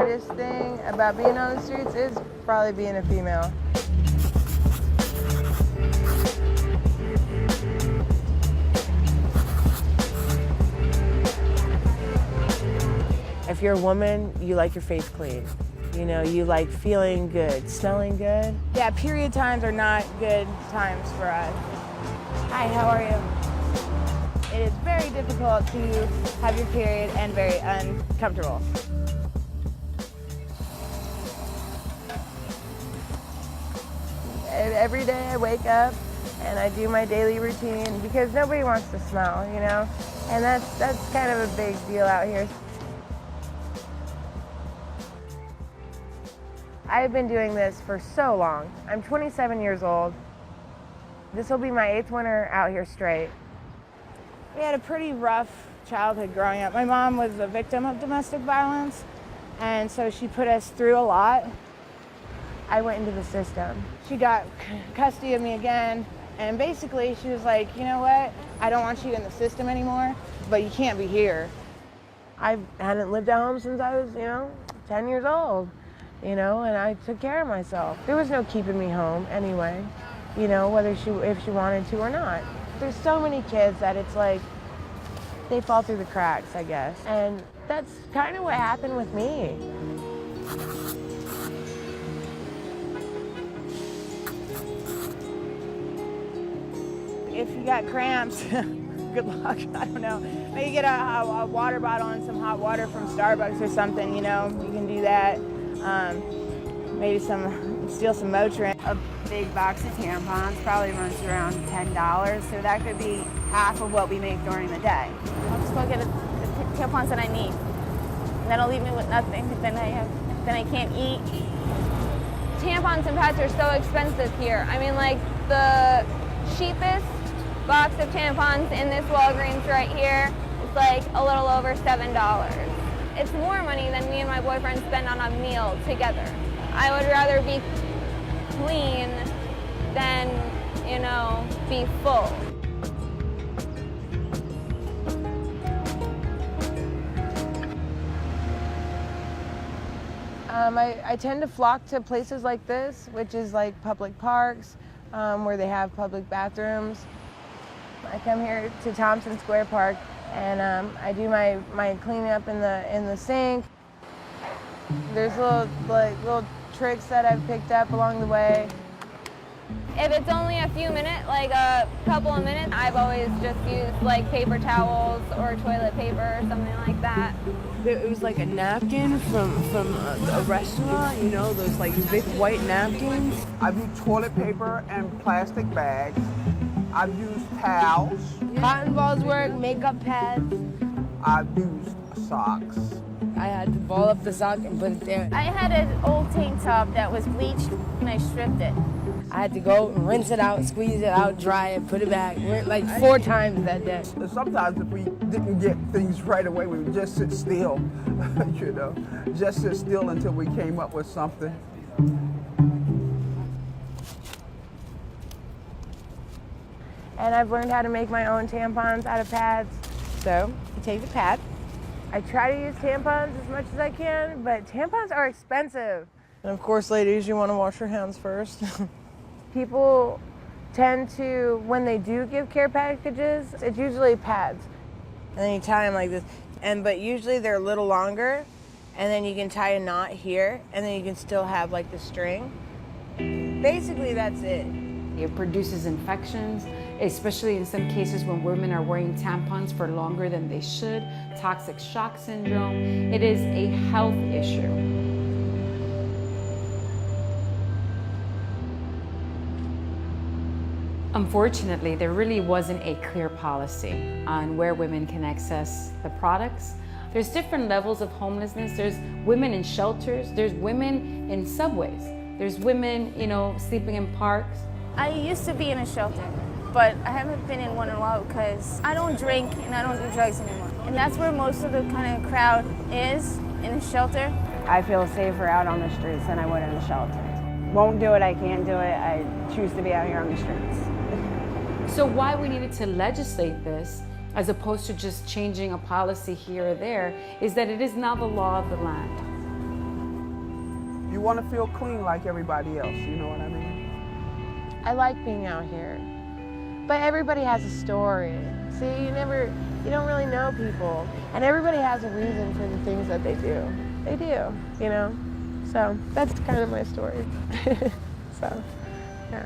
hardest thing about being on the streets is probably being a female. If you're a woman, you like your face clean. You know, you like feeling good, smelling good. Yeah, period times are not good times for us. Hi, how are you? It is very difficult to have your period and very uncomfortable. Every day I wake up and I do my daily routine because nobody wants to smell, you know? And that's kind of a big deal out here. I've been doing this for so long. I'm 27 years old. This will be my 8th winter out here straight. We had a pretty rough childhood growing up. My mom was a victim of domestic violence, and so she put us through a lot. I went into the system. She got custody of me again, and basically she was like, you know what? I don't want you in the system anymore, but you can't be here. I hadn't lived at home since I was, 10 years old. And I took care of myself. There was no keeping me home anyway, whether if she wanted to or not. There's so many kids that it's like, they fall through the cracks, I guess. And that's kind of what happened with me. If you got cramps, good luck, I don't know. Maybe get a water bottle and some hot water from Starbucks or something, you can do that. Maybe steal some Motrin. A big box of tampons probably runs around $10, so that could be half of what we make during the day. I'll just go get the tampons that I need. And that'll leave me with nothing. Then I can't eat. Tampons and pads are so expensive here. I mean, like the cheapest box of tampons in this Walgreens right here is like a little over $7. It's more money than me and my boyfriend spend on a meal together. I would rather be clean than, be full. I tend to flock to places like this, which is like public parks, where they have public bathrooms. I come here to Thompson Square Park and I do my cleanup in the sink. There's little tricks that I've picked up along the way. If it's only a few minutes, like a couple of minutes, I've always just used like paper towels or toilet paper or something like that. It was like a napkin from a restaurant, those like big white napkins. I've used toilet paper and plastic bags. I've used towels. Cotton balls work, makeup pads. I've used socks. I had to ball up the sock and put it there. I had an old tank top that was bleached and I stripped it. I had to go and rinse it out, squeeze it out, dry it, put it back, like 4 times that day. Sometimes if we didn't get things right away, we would just sit still, just sit still until we came up with something. And I've learned how to make my own tampons out of pads. So you take the pad. I try to use tampons as much as I can, but tampons are expensive. And of course, ladies, you want to wash your hands first. People tend to, when they do give care packages, it's usually pads. And then you tie them like this. But usually they're a little longer, and then you can tie a knot here, and then you can still have like the string. Basically, that's it. It produces infections, especially in some cases when women are wearing tampons for longer than they should, toxic shock syndrome. It is a health issue. Unfortunately, there really wasn't a clear policy on where women can access the products. There's different levels of homelessness. There's women in shelters, there's women in subways, there's women, sleeping in parks. I used to be in a shelter, but I haven't been in one in a while because I don't drink and I don't do drugs anymore. And that's where most of the kind of crowd is, in a shelter. I feel safer out on the streets than I would in a shelter. Won't do it, I can't do it. I choose to be out here on the streets. So why we needed to legislate this, as opposed to just changing a policy here or there, is that it is now the law of the land. You want to feel clean like everybody else, you know what I mean? I like being out here, but everybody has a story. See, you don't really know people, and everybody has a reason for the things that they do. They do, you know? So that's kind of my story. So, yeah.